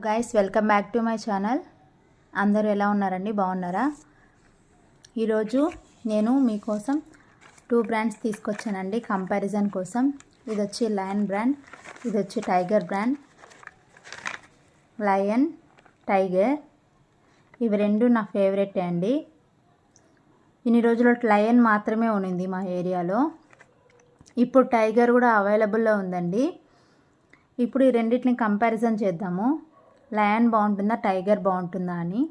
Guys welcome back to my channel. అందరూ ఎలా ఉన్నారండి? బాగున్నారా? ఈరోజు నేను మీకోసం 2 బ్రాండ్స్ తీసుకొచ్చానండి కంపారిజన్ కోసం. ఇది వచ్చి లయన్ బ్రాండ్, ఇది వచ్చి టైగర్ బ్రాండ్. లయన్, టైగర్ ఇవి రెండు నా ఫేవరెట్ అండి. ఇన్ని రోజులు లయన్ మాత్రమే ఉన్నింది మా ఏరియాలో. ఇప్పుడు టైగర్ కూడా అవైలబుల్లో ఉందండి. ఇప్పుడు ఈ రెండింటిని కంపారిజన్ చేద్దాము. లయన్ బాగుంటుందా, టైగర్ బాగుంటుందా అని.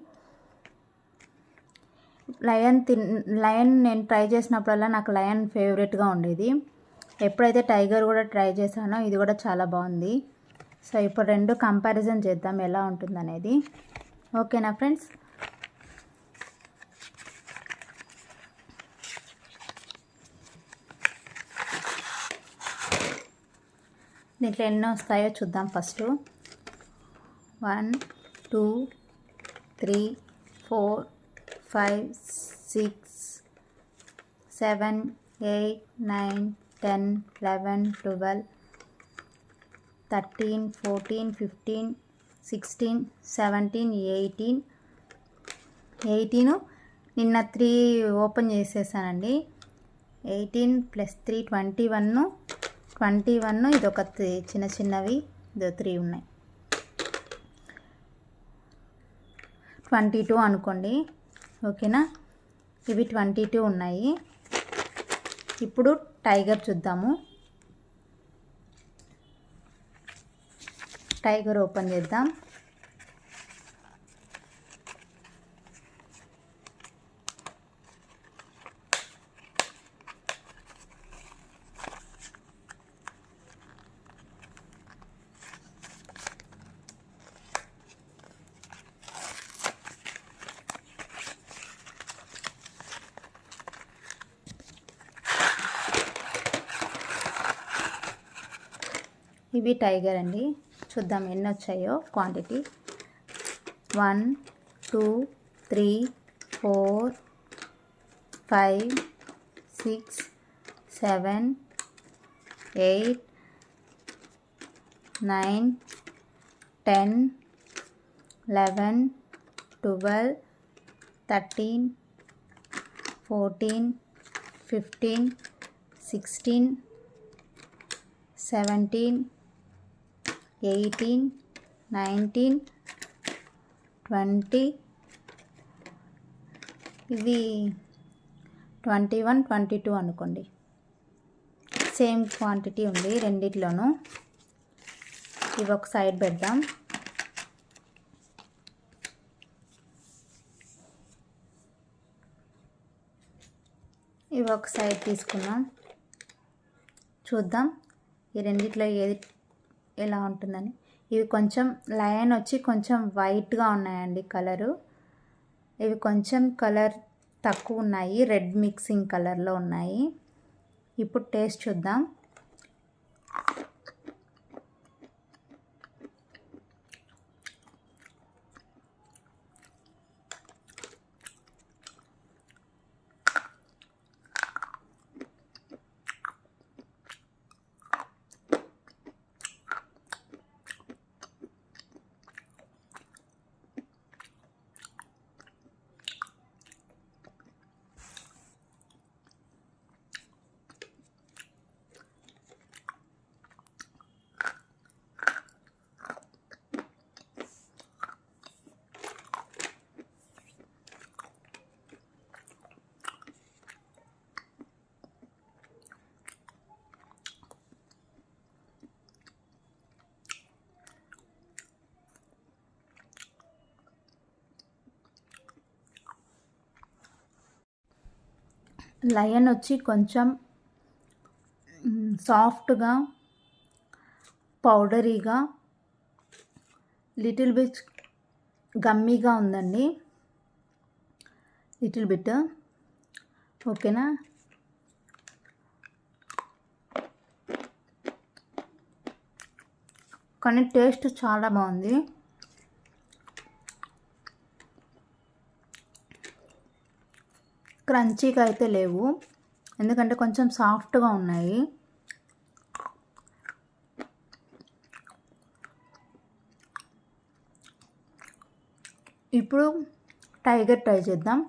లయన్ నేను ట్రై చేసినప్పుడల్లా నాకు లయన్ ఫేవరెట్గా ఉండేది. ఎప్పుడైతే టైగర్ కూడా ట్రై చేశానో ఇది కూడా చాలా బాగుంది. సో ఇప్పుడు రెండు కంపారిజన్ చేద్దాం ఎలా ఉంటుందనేది. ఓకేనా ఫ్రెండ్స్? దీంట్లో ఎన్నో వస్తాయో చూద్దాం. ఫస్ట్ 1 2 3 4 5 6 7 8 9 10 11 12 13 14 15 16 17 18 నిన్న 3 ఓపెన్ చేసేసానండి. 18 + 3 21 ఇది ఒక చిన్నవి ఇదో 3 ఉన్నాయి. 22 అనుకోండి. ఓకేనా? ఇవి 22 ఉన్నాయి. ఇప్పుడు టైగర్ చూద్దాము. టైగర్ ఓపెన్ చేద్దాం. ఇవి టైగర్ అండి. చూద్దాం ఎన్ని వచ్చాయో క్వాంటిటీ. 1 2 3 4 5 6 7 8 9 10 11 12 13 14 15 16 17 18 19 20 ఇది 21 22 అనుకోండి. సేమ్ క్వాంటిటీ ఉంది రెండిట్లోనూ. ఇవి ఒక సైడ్ పెడదాం. ఇవి ఒక సైడ్ తీసుకుందాం. చూద్దాం ఈ రెండిట్లో ఏది ఎలా ఉంటుందని. ఇవి కొంచెం లయన్ వచ్చి కొంచెం వైట్గా ఉన్నాయండి కలరు. ఇవి కొంచెం కలర్ తక్కువ ఉన్నాయి, రెడ్ మిక్సింగ్ కలర్లో ఉన్నాయి. ఇప్పుడు టేస్ట్ చూద్దాం. లయన్ వచ్చి కొంచెం సాఫ్ట్గా, పౌడరీగా, లిటిల్ బిట్ గమ్మీగా ఉందండి. Little bit. ఓకేనా? కానీ టేస్ట్ చాలా బాగుంది. క్రంచీగా అయితే లేవు, ఎందుకంటే కొంచెం సాఫ్ట్గా ఉన్నాయి. ఇప్పుడు టైగర్ ట్రై చేద్దాం.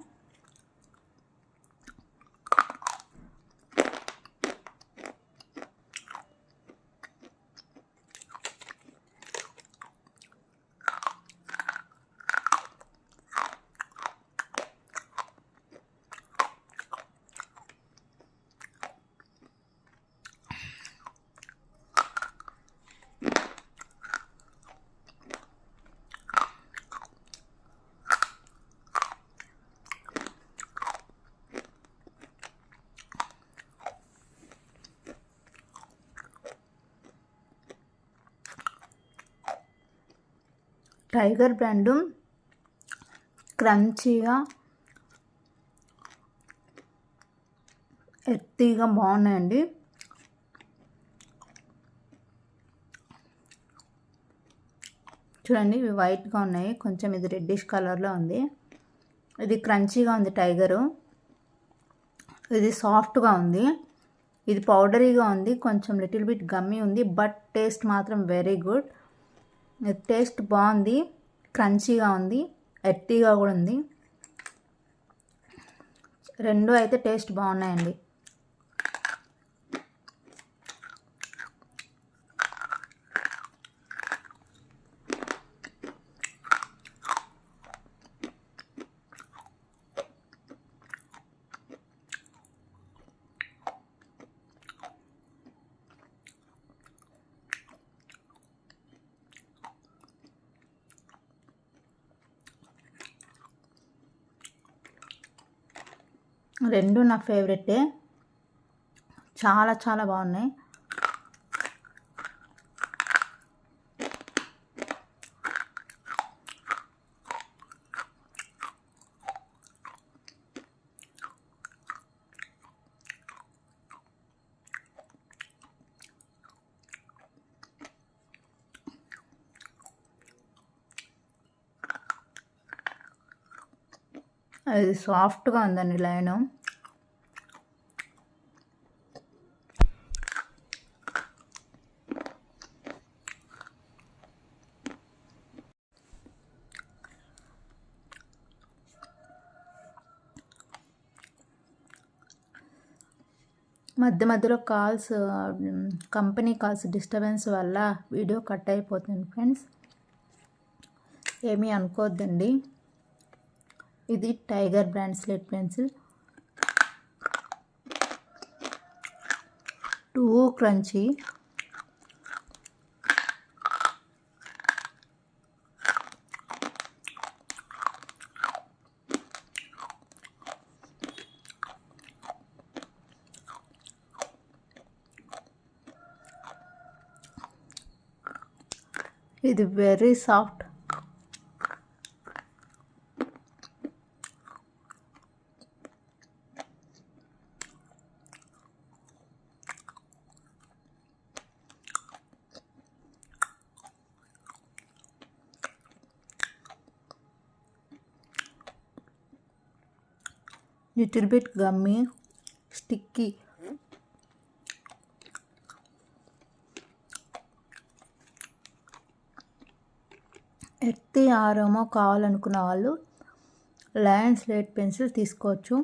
టైగర్ బ్రాండ్ క్రంచీగా ఎర్తీగా బాగున్నాయండి. చూడండి, ఇవి వైట్గా ఉన్నాయి, కొంచెం ఇది రెడ్డిష్ కలర్లో ఉంది. ఇది క్రంచీగా ఉంది టైగరు. ఇది సాఫ్ట్గా ఉంది. ఇది పౌడరీగా ఉంది, కొంచెం లిటిల్ బిట్ గమ్మీ ఉంది, బట్ టేస్ట్ మాత్రం వెరీ గుడ్. టేస్ట్ బాగుంది, క్రంచీగా ఉంది, ఎర్తీగా కూడా ఉంది. రెండు అయితే టేస్ట్ బాగున్నాయండి. రెండు నా ఫేవరెటే, చాలా చాలా బాగున్నాయి. అది సాఫ్ట్గా ఉందండి లైను. మధ్య మధ్యలో కాల్స్, కంపెనీ కాల్స్ డిస్టర్బెన్స్ వల్ల వీడియో కట్ అయిపోతుంది ఫ్రెండ్స్, ఏమీ అనుకోవద్దండి. ఇది tiger brand slate pencil, too crunchy. ఇది very soft. Little bit gummy, sticky. Earthy aroma కావాలనుకున్న వాళ్ళు లయన్ స్లేట్ పెన్సిల్ తీసుకోవచ్చు.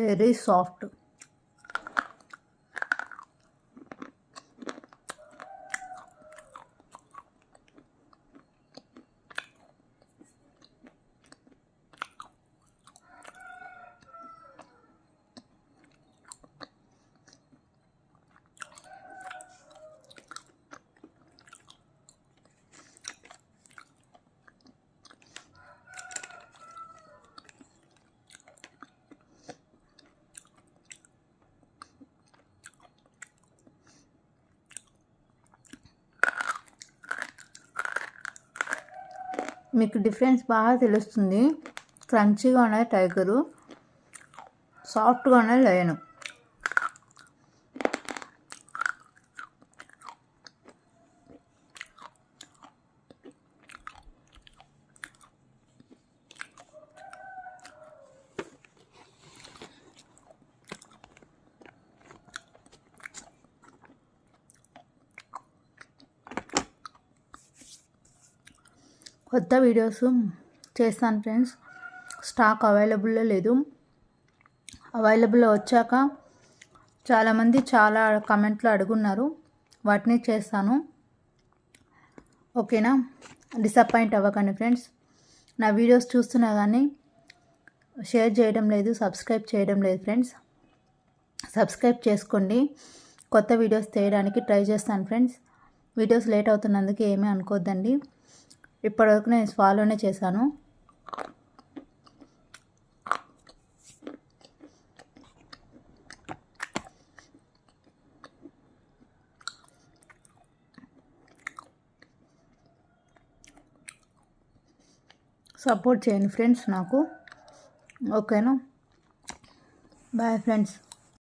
Very soft. మీకు డిఫరెన్స్ బాగా తెలుస్తుంది. క్రంచీగా ఉన్నది టైగరు, సాఫ్ట్గా ఉన్నది లయను. కొత్త వీడియోస్ చేస్తాను ఫ్రెండ్స్. స్టాక్ అవైలబుల్లో లేదు. అవైలబుల్లో వచ్చాక చాలామంది చాలా కమెంట్లో అడుగున్నారు, వాటిని చేస్తాను. ఓకేనా? డిసప్పాయింట్ అవ్వకండి ఫ్రెండ్స్. నా వీడియోస్ చూస్తున్నా కానీ షేర్ చేయడం లేదు, సబ్స్క్రైబ్ చేయడం లేదు ఫ్రెండ్స్. సబ్స్క్రైబ్ చేసుకోండి. కొత్త వీడియోస్ చేయడానికి ట్రై చేస్తాను ఫ్రెండ్స్. వీడియోస్ లేట్ అవుతున్నందుకు ఏమీ అనుకోద్దండి. ఇప్పటివరకు నేను ఫాలోనే చేశాను. సపోర్ట్ చేయండి ఫ్రెండ్స్ నాకు. ఓకేనా? Bye friends.